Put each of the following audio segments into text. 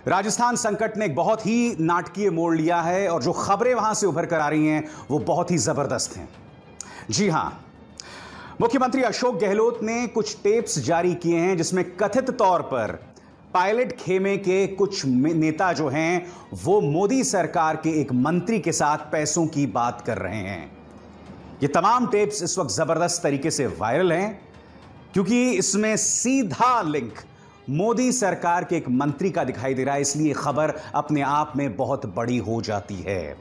राजस्थान संकट ने एक बहुत ही नाटकीय मोड़ लिया है और जो खबरें वहां से उभर कर आ रही हैं वो बहुत ही जबरदस्त हैं। जी हां, मुख्यमंत्री अशोक गहलोत ने कुछ टेप्स जारी किए हैं जिसमें कथित तौर पर पायलट खेमे के कुछ नेता जो हैं वो मोदी सरकार के एक मंत्री के साथ पैसों की बात कर रहे हैं। ये तमाम टेप्स इस वक्त जबरदस्त तरीके से वायरल हैं क्योंकि इसमें सीधा लिंक मोदी सरकार के एक मंत्री का दिखाई दे रहा है, इसलिए खबर अपने आप में बहुत बड़ी हो जाती है।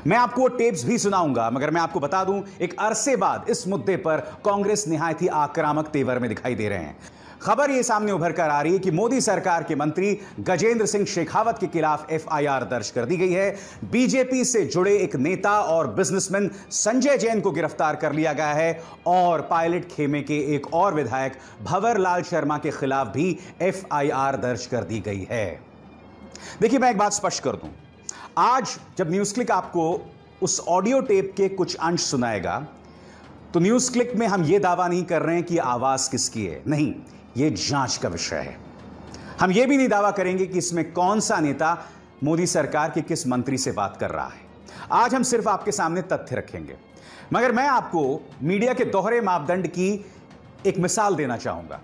मैं आपको वो टेप्स भी सुनाऊंगा, मगर मैं आपको बता दूं, एक अरसे बाद इस मुद्दे पर कांग्रेस निहायत ही आक्रामक तेवर में दिखाई दे रहे हैं। खबर यह सामने उभर कर आ रही है कि मोदी सरकार के मंत्री गजेंद्र सिंह शेखावत के खिलाफ एफआईआर दर्ज कर दी गई है। बीजेपी से जुड़े एक नेता और बिजनेसमैन संजय जैन को गिरफ्तार कर लिया गया है और पायलट खेमे के एक और विधायक भंवर लाल शर्मा के खिलाफ भी एफआईआर दर्ज कर दी गई है। देखिए, मैं एक बात स्पष्ट कर दूं, आज जब न्यूज क्लिक आपको उस ऑडियो टेप के कुछ अंश सुनाएगा तो न्यूज क्लिक में हम यह दावा नहीं कर रहे हैं कि आवाज किसकी है, नहीं, यह जांच का विषय है। हम यह भी नहीं दावा करेंगे कि इसमें कौन सा नेता मोदी सरकार के किस मंत्री से बात कर रहा है। आज हम सिर्फ आपके सामने तथ्य रखेंगे, मगर मैं आपको मीडिया के दोहरे मापदंड की एक मिसाल देना चाहूंगा।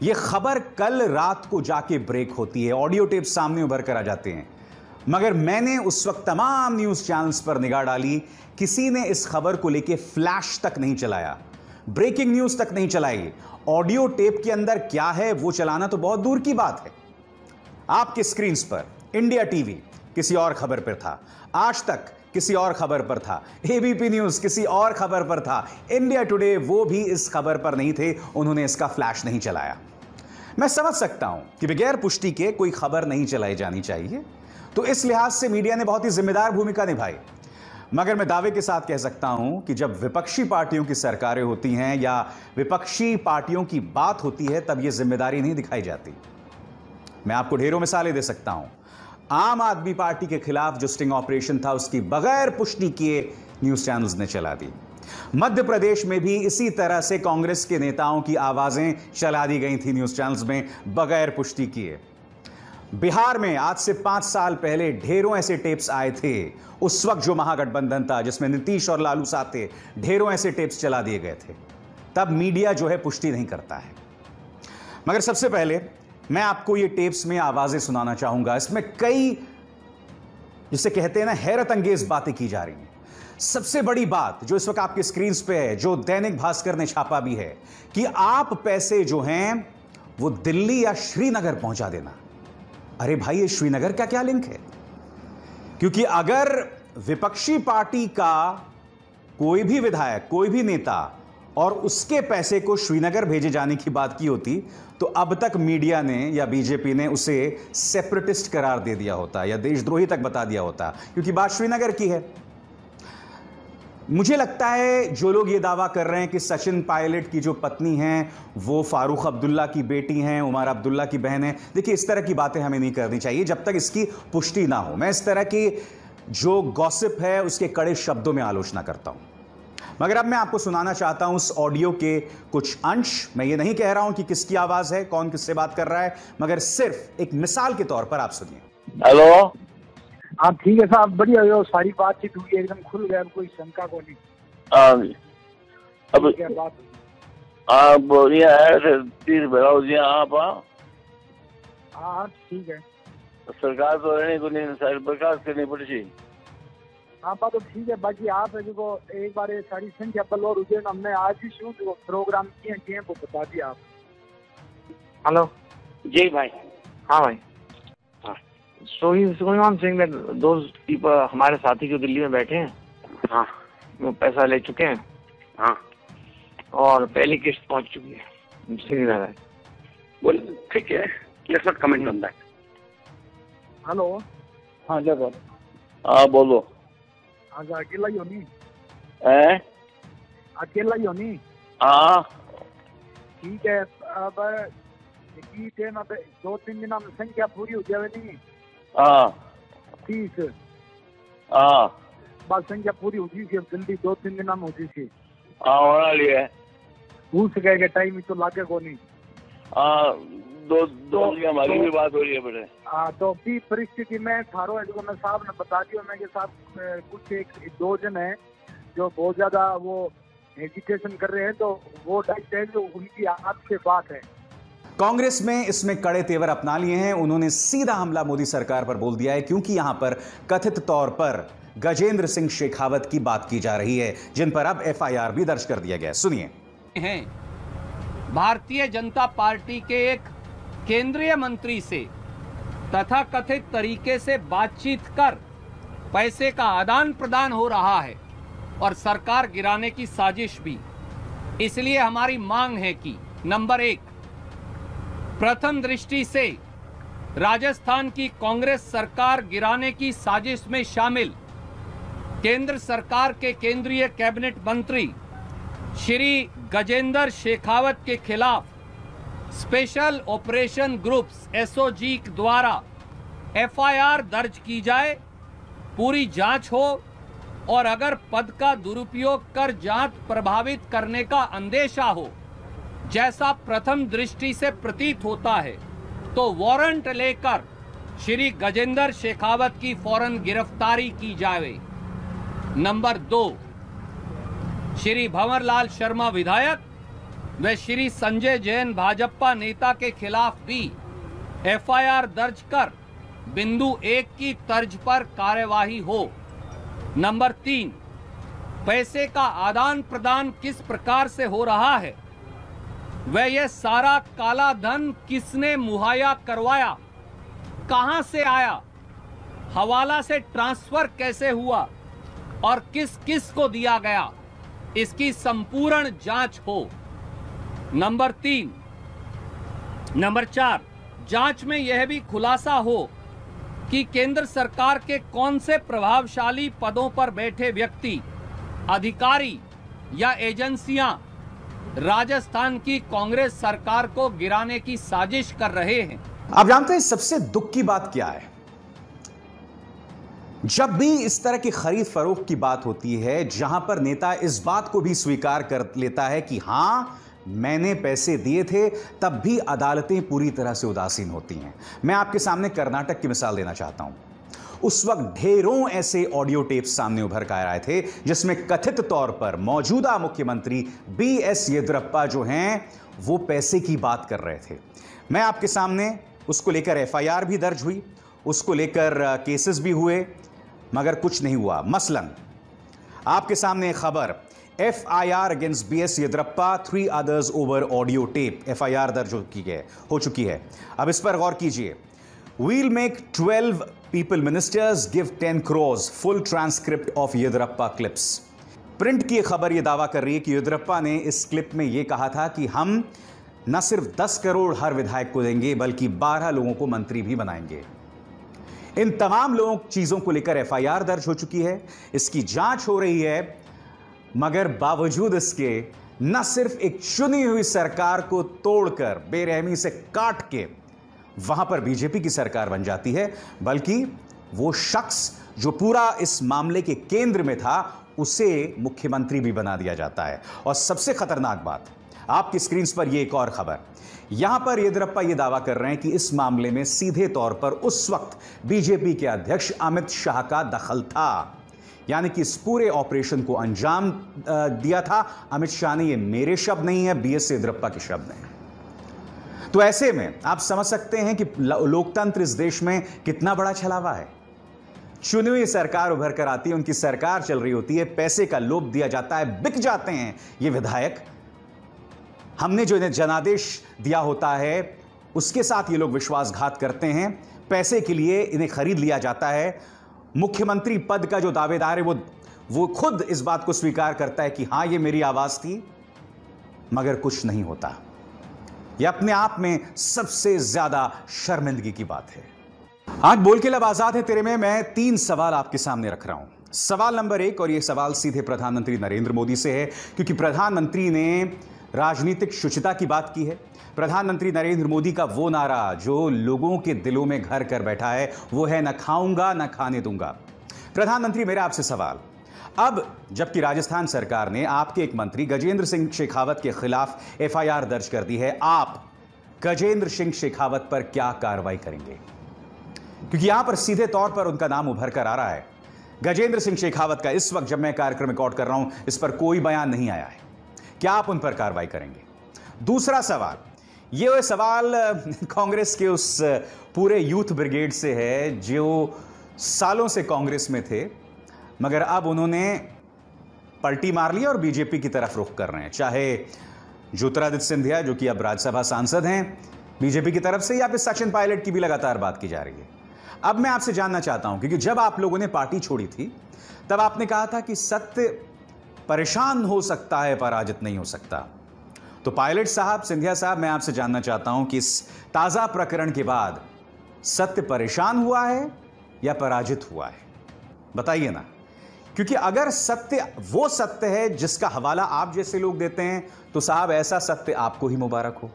यह खबर कल रात को जाके ब्रेक होती है, ऑडियो टेप सामने उभर कर आ जाते हैं, मगर मैंने उस वक्त तमाम न्यूज चैनल्स पर निगाह डाली, किसी ने इस खबर को लेकर फ्लैश तक नहीं चलाया, ब्रेकिंग न्यूज तक नहीं चलाई। ऑडियो टेप के अंदर क्या है वो चलाना तो बहुत दूर की बात है। आपके स्क्रीन पर इंडिया टीवी किसी और खबर पर था, आज तक किसी और खबर पर था, एबीपी न्यूज किसी और खबर पर था, इंडिया टुडे वो भी इस खबर पर नहीं थे, उन्होंने इसका फ्लैश नहीं चलाया। मैं समझ सकता हूं कि बगैर पुष्टि के कोई खबर नहीं चलाई जानी चाहिए, तो इस लिहाज से मीडिया ने बहुत ही जिम्मेदार भूमिका निभाई। मगर मैं दावे के साथ कह सकता हूं कि जब विपक्षी पार्टियों की सरकारें होती हैं या विपक्षी पार्टियों की बात होती है तब यह जिम्मेदारी नहीं दिखाई जाती। मैं आपको ढेरों मिसालें दे सकता हूं। आम आदमी पार्टी के खिलाफ जो स्टिंग ऑपरेशन था उसकी बगैर पुष्टि किए न्यूज चैनल्स ने चला दी। मध्य प्रदेश में भी इसी तरह से कांग्रेस के नेताओं की आवाजें चला दी गई थी न्यूज चैनल्स में बगैर पुष्टि किए। बिहार में आज से 5 साल पहले ढेरों ऐसे टेप्स आए थे, उस वक्त जो महागठबंधन था जिसमें नीतीश और लालू साथ थे, ढेरों ऐसे टेप्स चला दिए गए थे। तब मीडिया जो है पुष्टि नहीं करता है। मगर सबसे पहले मैं आपको ये टेप्स में आवाजें सुनाना चाहूंगा। इसमें कई, जिसे कहते हैं ना, हैरत अंगेज बातें की जा रही हैं। सबसे बड़ी बात जो इस वक्त आपके स्क्रीन पे है, जो दैनिक भास्कर ने छापा भी है, कि आप पैसे जो हैं वो दिल्ली या श्रीनगर पहुंचा देना। अरे भाई, ये श्रीनगर का क्या लिंक है? क्योंकि अगर विपक्षी पार्टी का कोई भी विधायक, कोई भी नेता और उसके पैसे को श्रीनगर भेजे जाने की बात की होती तो अब तक मीडिया ने या बीजेपी ने उसे सेपरेटिस्ट करार दे दिया होता या देशद्रोही तक बता दिया होता, क्योंकि बात श्रीनगर की है। मुझे लगता है जो लोग ये दावा कर रहे हैं कि सचिन पायलट की जो पत्नी हैं वो फारूक अब्दुल्ला की बेटी हैं, उमर अब्दुल्ला की बहन है, देखिए इस तरह की बातें हमें नहीं करनी चाहिए जब तक इसकी पुष्टि ना हो। मैं इस तरह की जो गॉसिप है उसके कड़े शब्दों में आलोचना करता हूं। मगर अब मैं आपको सुनाना चाहता हूं उस ऑडियो के कुछ अंश। मैं ये नहीं कह रहा हूं कि किसकी आवाज है, कौन किससे बात कर रहा है, मगर सिर्फ एक मिसाल के तौर पर आप सुनिए। हेलो, हाँ ठीक है साहब, बढ़िया हो, सारी बातचीत हुई, एकदम खुल गया, कोई शंका को नहीं। अब क्या बात आप ये है तीर भराओ जी, आप हाँ ठीक है, सरकार तो रहने को नहीं, सारी बर्खास्त करनी पड़ी। हाँ बात तो ठीक है। बाकी आप जो एक बार ये सारी संख्या बल और उज्जैन हमने आज ही शुरू जो प्रोग्राम किए वो बता दिया आप। हेलो जी भाई। हाँ भाई, So he's going on saying that those people, हमारे साथी जो दिल्ली में बैठे हैं, हाँ, वो पैसा ले चुके हैं, हाँ, और पहली किस्त पहुंच चुकी है श्रीनगर। बोल, ठीक है, let's not comment on that. Hello, हाँ जय बोल। हाँ बोलो। हाँ अकेला ही होनी? अकेला ही होनी? हाँ ठीक है। अब 2-3 दिन में संख्या पूरी हो जाए नहीं? हाँ 30। हाँ, बस संख्या पूरी होती थी, अब जल्दी 2-3 दिन में होती थी। हाँ होना लिए भूल सके टाइम तो लागे को नहीं। दो हमारी भी बात हो रही है बेटे। हाँ, तो भी परिस्थिति में थारो है जो मैं साहब ने बता दिया मैं कि साहब कुछ एक दो जन है जो बहुत ज्यादा वो हेजिटेशन कर रहे हैं, तो वो जो उनकी आपसे बात है। कांग्रेस में इसमें कड़े तेवर अपना लिए हैं। उन्होंने सीधा हमला मोदी सरकार पर बोल दिया है, क्योंकि यहां पर कथित तौर पर गजेंद्र सिंह शेखावत की बात की जा रही है, जिन पर अब एफआईआर भी दर्ज कर दिया गया है। सुनिए। हैं भारतीय जनता पार्टी के एक केंद्रीय मंत्री से तथा कथित तरीके से बातचीत कर पैसे का आदान प्रदान हो रहा है और सरकार गिराने की साजिश भी। इसलिए हमारी मांग है कि नंबर 1, प्रथम दृष्टि से राजस्थान की कांग्रेस सरकार गिराने की साजिश में शामिल केंद्र सरकार के केंद्रीय कैबिनेट मंत्री श्री गजेंद्र शेखावत के खिलाफ स्पेशल ऑपरेशन ग्रुप्स एसओजी द्वारा एफआईआर दर्ज की जाए, पूरी जांच हो और अगर पद का दुरुपयोग कर जांच प्रभावित करने का अंदेशा हो, जैसा प्रथम दृष्टि से प्रतीत होता है, तो वारंट लेकर श्री गजेंद्र शेखावत की फौरन गिरफ्तारी की जाए। नंबर 2, श्री भंवरलाल शर्मा विधायक व श्री संजय जैन भाजपा नेता के खिलाफ भी एफआईआर दर्ज कर बिंदु 1 की तर्ज पर कार्यवाही हो। नंबर 3, पैसे का आदान प्रदान किस प्रकार से हो रहा है, वह यह सारा काला धन किसने मुहैया करवाया, कहां से आया, हवाला से ट्रांसफर कैसे हुआ और किस किस को दिया गया, इसकी संपूर्ण जांच हो। नंबर 4, जांच में यह भी खुलासा हो कि केंद्र सरकार के कौन से प्रभावशाली पदों पर बैठे व्यक्ति, अधिकारी या एजेंसियां राजस्थान की कांग्रेस सरकार को गिराने की साजिश कर रहे हैं। आप जानते हैं सबसे दुख की बात क्या है? जब भी इस तरह की खरीद फरोख्त की बात होती है, जहां पर नेता इस बात को भी स्वीकार कर लेता है कि हां मैंने पैसे दिए थे, तब भी अदालतें पूरी तरह से उदासीन होती हैं। मैं आपके सामने कर्नाटक की मिसाल देना चाहता हूं। उस वक्त ढेरों ऐसे ऑडियो टेप्स सामने उभर कर आए थे जिसमें कथित तौर पर मौजूदा मुख्यमंत्री बीएस येदियुरप्पा जो हैं वो पैसे की बात कर रहे थे। मैं आपके सामने उसको लेकर एफआईआर भी दर्ज हुई, उसको लेकर केसेस भी हुए, मगर कुछ नहीं हुआ। मसलन आपके सामने खबर, FIR against BS Yediyurappa, 3 others over audio tape. FIR दर्ज हो चुकी है। अब इस पर गौर कीजिए। We'll make 12 people ministers give 10 crores full transcript of Yediyurappa clips। Print की खबर यह दावा कर रही है कि येदियुरप्पा ने इस क्लिप में यह कहा था कि हम न सिर्फ 10 करोड़ हर विधायक को देंगे बल्कि 12 लोगों को मंत्री भी बनाएंगे। इन तमाम लोगों चीजों को लेकर एफआईआर दर्ज हो चुकी है, इसकी जांच हो रही है, मगर बावजूद इसके न सिर्फ एक चुनी हुई सरकार को तोड़कर बेरहमी से काट के वहां पर बीजेपी की सरकार बन जाती है, बल्कि वो शख्स जो पूरा इस मामले के केंद्र में था उसे मुख्यमंत्री भी बना दिया जाता है। और सबसे खतरनाक बात, आपकी स्क्रीन पर यह एक और खबर, यहां पर येदियुरप्पा यह दावा कर रहे हैं कि इस मामले में सीधे तौर पर उस वक्त बीजेपी के अध्यक्ष अमित शाह का दखल था, यानी कि इस पूरे ऑपरेशन को अंजाम दिया था अमित शाह ने। यह मेरे शब्द नहीं है, बीएस येदियुरप्पा के शब्द हैं। तो ऐसे में आप समझ सकते हैं कि लोकतंत्र इस देश में कितना बड़ा छलावा है। चुनी हुई सरकार उभर कर आती है, उनकी सरकार चल रही होती है, पैसे का लोभ दिया जाता है, बिक जाते हैं ये विधायक। हमने जो इन्हें जनादेश दिया होता है उसके साथ ये लोग विश्वासघात करते हैं, पैसे के लिए इन्हें खरीद लिया जाता है। मुख्यमंत्री पद का जो दावेदार है वो खुद इस बात को स्वीकार करता है कि हां ये मेरी आवाज थी, मगर कुछ नहीं होता। यह अपने आप में सबसे ज्यादा शर्मिंदगी की बात है। आज बोल के लब आजाद है तेरे में मैं 3 सवाल आपके सामने रख रहा हूं। सवाल नंबर 1, और यह सवाल सीधे प्रधानमंत्री नरेंद्र मोदी से है, क्योंकि प्रधानमंत्री ने राजनीतिक शुचिता की बात की है। प्रधानमंत्री नरेंद्र मोदी का वो नारा जो लोगों के दिलों में घर कर बैठा है वो है, न खाऊंगा न खाने दूंगा। प्रधानमंत्री, मेरा आपसे सवाल, अब जबकि राजस्थान सरकार ने आपके एक मंत्री गजेंद्र सिंह शेखावत के खिलाफ एफआईआर दर्ज कर दी है, आप गजेंद्र सिंह शेखावत पर क्या कार्रवाई करेंगे, क्योंकि यहां पर सीधे तौर पर उनका नाम उभर कर आ रहा है। गजेंद्र सिंह शेखावत का इस वक्त जब मैं कार्यक्रम रिकॉर्ड कर रहा हूं, इस पर कोई बयान नहीं आया है। क्या आप उन पर कार्रवाई करेंगे? दूसरा सवाल, यह सवाल कांग्रेस के उस पूरे यूथ ब्रिगेड से है जो सालों से कांग्रेस में थे, मगर अब उन्होंने पलटी मार ली और बीजेपी की तरफ रुख कर रहे हैं। चाहे ज्योतिरादित्य सिंधिया जो कि अब राज्यसभा सांसद हैं बीजेपी की तरफ से, या फिर सचिन पायलट की भी लगातार बात की जा रही है। अब मैं आपसे जानना चाहता हूं, क्योंकि जब आप लोगों ने पार्टी छोड़ी थी तब आपने कहा था कि सत्य परेशान हो सकता है, पराजित नहीं हो सकता। तो पायलट साहब, सिंधिया साहब, मैं आपसे जानना चाहता हूं कि इस ताजा प्रकरण के बाद सत्य परेशान हुआ है या पराजित हुआ है? बताइए ना, क्योंकि अगर सत्य वो सत्य है जिसका हवाला आप जैसे लोग देते हैं, तो साहब ऐसा सत्य आपको ही मुबारक हो।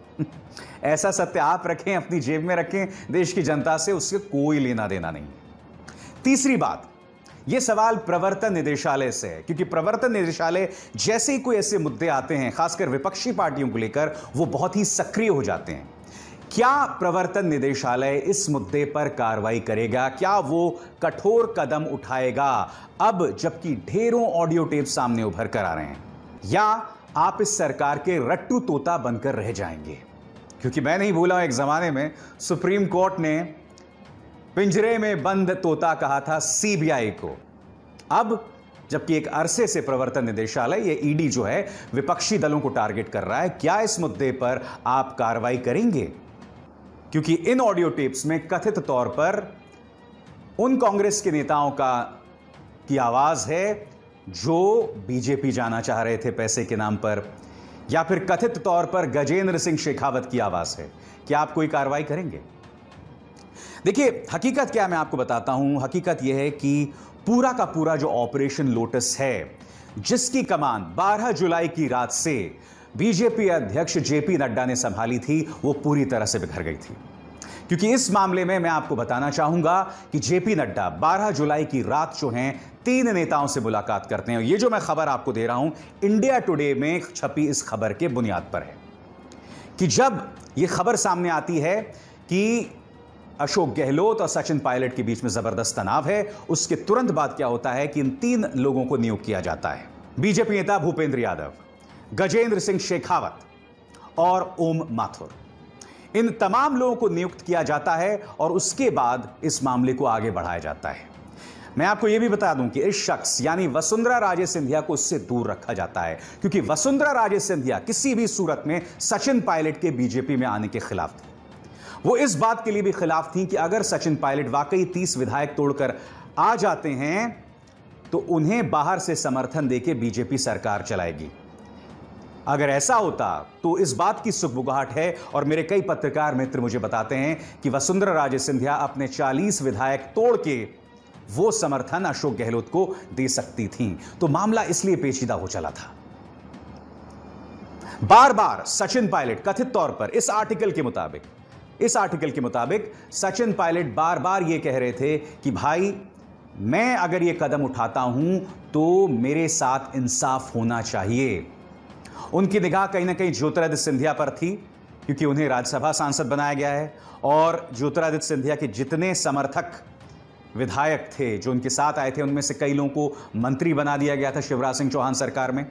ऐसा सत्य आप रखें, अपनी जेब में रखें, देश की जनता से उससे कोई लेना देना नहीं। तीसरी बात, यह सवाल प्रवर्तन निदेशालय से है, क्योंकि प्रवर्तन निदेशालय जैसे ही कोई ऐसे मुद्दे आते हैं, खासकर विपक्षी पार्टियों को लेकर, वो बहुत ही सक्रिय हो जाते हैं। क्या प्रवर्तन निदेशालय इस मुद्दे पर कार्रवाई करेगा? क्या वो कठोर कदम उठाएगा अब जबकि ढेरों ऑडियो टेप सामने उभर कर आ रहे हैं? या आप इस सरकार के रट्टू तोता बनकर रह जाएंगे? क्योंकि मैं नहीं भूला हूं, एक जमाने में सुप्रीम कोर्ट ने पिंजरे में बंद तोता कहा था सीबीआई को। अब जबकि एक अरसे से प्रवर्तन निदेशालय, ये ईडी जो है, विपक्षी दलों को टारगेट कर रहा है, क्या इस मुद्दे पर आप कार्रवाई करेंगे? क्योंकि इन ऑडियो टेप्स में कथित तौर पर उन कांग्रेस के नेताओं की आवाज है जो बीजेपी जाना चाह रहे थे पैसे के नाम पर, या फिर कथित तौर पर गजेंद्र सिंह शेखावत की आवाज है। क्या आप कोई कार्रवाई करेंगे? देखिए, हकीकत क्या, मैं आपको बताता हूं। हकीकत यह है कि पूरा का पूरा जो ऑपरेशन लोटस है, जिसकी कमान 12 जुलाई की रात से बीजेपी अध्यक्ष जेपी नड्डा ने संभाली थी, वो पूरी तरह से बिखर गई थी। क्योंकि इस मामले में मैं आपको बताना चाहूंगा कि जेपी नड्डा 12 जुलाई की रात जो हैं 3 नेताओं से मुलाकात करते हैं। ये जो मैं खबर आपको दे रहा हूं, इंडिया टुडे में छपी इस खबर के बुनियाद पर है कि जब यह खबर सामने आती है कि अशोक गहलोत और सचिन पायलट के बीच में जबरदस्त तनाव है, उसके तुरंत बाद क्या होता है कि इन 3 लोगों को नियुक्त किया जाता है। बीजेपी नेता भूपेंद्र यादव, गजेंद्र सिंह शेखावत और ओम माथुर, इन तमाम लोगों को नियुक्त किया जाता है और उसके बाद इस मामले को आगे बढ़ाया जाता है। मैं आपको यह भी बता दूं कि इस शख्स यानी वसुंधरा राजे सिंधिया को इससे दूर रखा जाता है, क्योंकि वसुंधरा राजे सिंधिया किसी भी सूरत में सचिन पायलट के बीजेपी में आने के खिलाफ थी। वो इस बात के लिए भी खिलाफ थी कि अगर सचिन पायलट वाकई 30 विधायक तोड़कर आ जाते हैं तो उन्हें बाहर से समर्थन देकर बीजेपी सरकार चलाएगी। अगर ऐसा होता तो इस बात की सुगबुगाहट है, और मेरे कई पत्रकार मित्र मुझे बताते हैं कि वसुंधरा राजे सिंधिया अपने 40 विधायक तोड़ के वो समर्थन अशोक गहलोत को दे सकती थीं। तो मामला इसलिए पेचीदा हो चला था। बार बार सचिन पायलट कथित तौर पर इस आर्टिकल के मुताबिक सचिन पायलट बार बार यह कह रहे थे कि भाई, मैं अगर यह कदम उठाता हूं तो मेरे साथ इंसाफ होना चाहिए। उनकी निगाह कहीं ना कहीं ज्योतिरादित्य सिंधिया पर थी, क्योंकि उन्हें राज्यसभा सांसद बनाया गया है, और ज्योतिरादित्य सिंधिया के जितने समर्थक विधायक थे जो उनके साथ आए थे, उनमें से कई लोगों को मंत्री बना दिया गया था शिवराज सिंह चौहान सरकार में।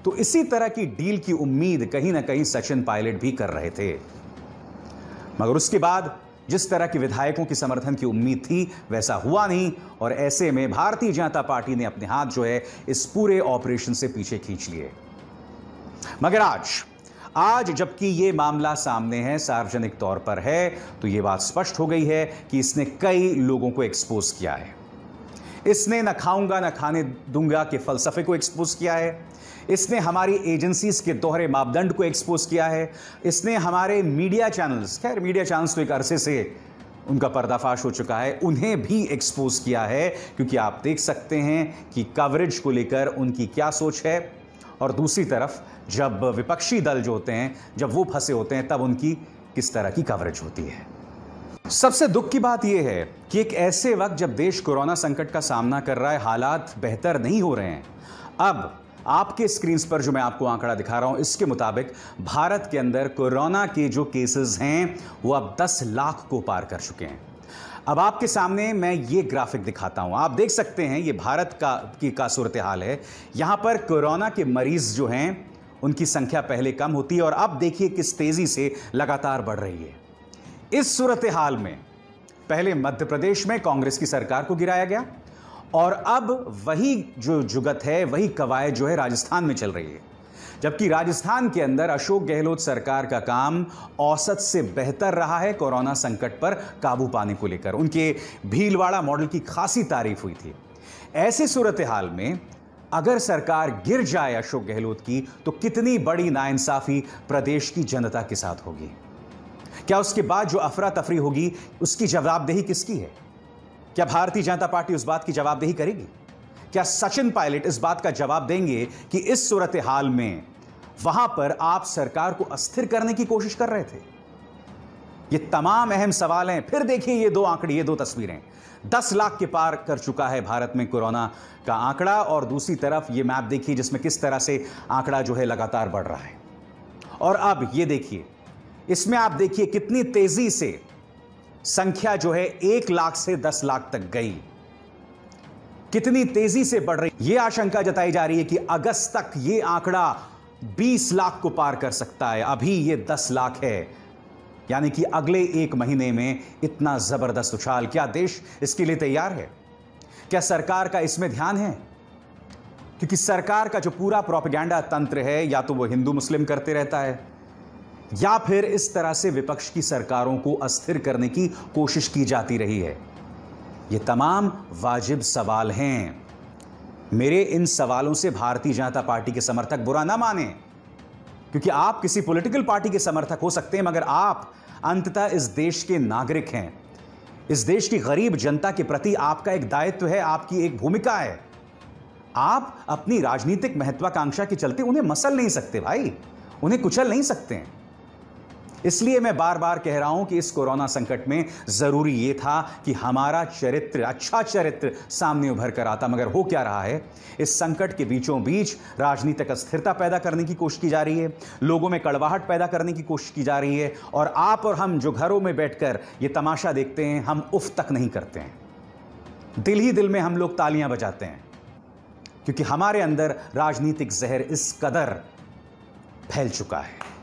तो इसी तरह की डील की उम्मीद कहीं ना कहीं सचिन पायलट भी कर रहे थे, मगर उसके बाद जिस तरह के विधायकों की समर्थन की उम्मीद थी वैसा हुआ नहीं, और ऐसे में भारतीय जनता पार्टी ने अपने हाथ जो है इस पूरे ऑपरेशन से पीछे खींच लिए। मगर आज जबकि यह मामला सामने है, सार्वजनिक तौर पर है, तो यह बात स्पष्ट हो गई है कि इसने कई लोगों को एक्सपोज किया है। इसने न खाऊंगा न खाने दूंगा के फलसफे को एक्सपोज किया है, इसने हमारी एजेंसीज के दोहरे मापदंड को एक्सपोज किया है, इसने हमारे मीडिया चैनल्स, खैर मीडिया चैनल्स तो एक अरसे से उनका पर्दाफाश हो चुका है, उन्हें भी एक्सपोज किया है, क्योंकि आप देख सकते हैं कि कवरेज को लेकर उनकी क्या सोच है। और दूसरी तरफ जब विपक्षी दल जो होते हैं, जब वो फंसे होते हैं, तब उनकी किस तरह की कवरेज होती है। सबसे दुख की बात यह है कि एक ऐसे वक्त जब देश कोरोना संकट का सामना कर रहा है, हालात बेहतर नहीं हो रहे हैं, अब आपके स्क्रीन पर जो मैं आपको आंकड़ा दिखा रहा हूं, इसके मुताबिक भारत के अंदर कोरोना के जो केसेस हैं वो अब 10 लाख को पार कर चुके हैं। अब आपके सामने मैं ये ग्राफिक दिखाता हूं, आप देख सकते हैं ये भारत का सूरत हाल है। यहां पर कोरोना के मरीज जो हैं उनकी संख्या पहले कम होती है और अब देखिए किस तेजी से लगातार बढ़ रही है। इस सूरत हाल में पहले मध्य प्रदेश में कांग्रेस की सरकार को गिराया गया और अब वही जो जुगत है, वही कवायद जो है राजस्थान में चल रही है। जबकि राजस्थान के अंदर अशोक गहलोत सरकार का काम औसत से बेहतर रहा है कोरोना संकट पर काबू पाने को लेकर। उनके भीलवाड़ा मॉडल की खासी तारीफ हुई थी। ऐसे सूरत हाल में अगर सरकार गिर जाए अशोक गहलोत की, तो कितनी बड़ी नाइंसाफी प्रदेश की जनता के साथ होगी। क्या उसके बाद जो अफरा तफरी होगी उसकी जवाबदेही किसकी है? क्या भारतीय जनता पार्टी उस बात की जवाबदेही करेगी? क्या सचिन पायलट इस बात का जवाब देंगे कि इस सूरत हाल में वहां पर आप सरकार को अस्थिर करने की कोशिश कर रहे थे? ये तमाम अहम सवाल हैं। फिर देखिए ये दो आंकड़े, ये दो तस्वीरें। 10 लाख के पार कर चुका है भारत में कोरोना का आंकड़ा और दूसरी तरफ ये मैप देखिए जिसमें किस तरह से आंकड़ा जो है लगातार बढ़ रहा है। और अब ये देखिए, इसमें आप देखिए कितनी तेजी से संख्या जो है 1 लाख से 10 लाख तक गई, कितनी तेजी से बढ़ रही। यह आशंका जताई जा रही है कि अगस्त तक यह आंकड़ा 20 लाख को पार कर सकता है। अभी यह 10 लाख है, यानी कि अगले 1 महीने में इतना जबरदस्त उछाल। क्या देश इसके लिए तैयार है? क्या सरकार का इसमें ध्यान है? क्योंकि सरकार का जो पूरा प्रोपेगेंडा तंत्र है, या तो वो हिंदू मुस्लिम करते रहता है या फिर इस तरह से विपक्ष की सरकारों को अस्थिर करने की कोशिश की जाती रही है। ये तमाम वाजिब सवाल हैं। मेरे इन सवालों से भारतीय जनता पार्टी के समर्थक बुरा ना माने, क्योंकि आप किसी पॉलिटिकल पार्टी के समर्थक हो सकते हैं, मगर आप अंततः इस देश के नागरिक हैं। इस देश की गरीब जनता के प्रति आपका एक दायित्व है, आपकी एक भूमिका है। आप अपनी राजनीतिक महत्वाकांक्षा के चलते उन्हें मसल नहीं सकते भाई, उन्हें कुचल नहीं सकते हैं। इसलिए मैं बार बार कह रहा हूं कि इस कोरोना संकट में जरूरी यह था कि हमारा चरित्र, अच्छा चरित्र सामने उभर कर आता। मगर हो क्या रहा है, इस संकट के बीचों बीच राजनीतिक अस्थिरता पैदा करने की कोशिश की जा रही है, लोगों में कड़वाहट पैदा करने की कोशिश की जा रही है। और आप और हम जो घरों में बैठकर यह तमाशा देखते हैं, हम उफ तक नहीं करते हैं। दिल ही दिल में हम लोग तालियां बजाते हैं, क्योंकि हमारे अंदर राजनीतिक जहर इस कदर फैल चुका है।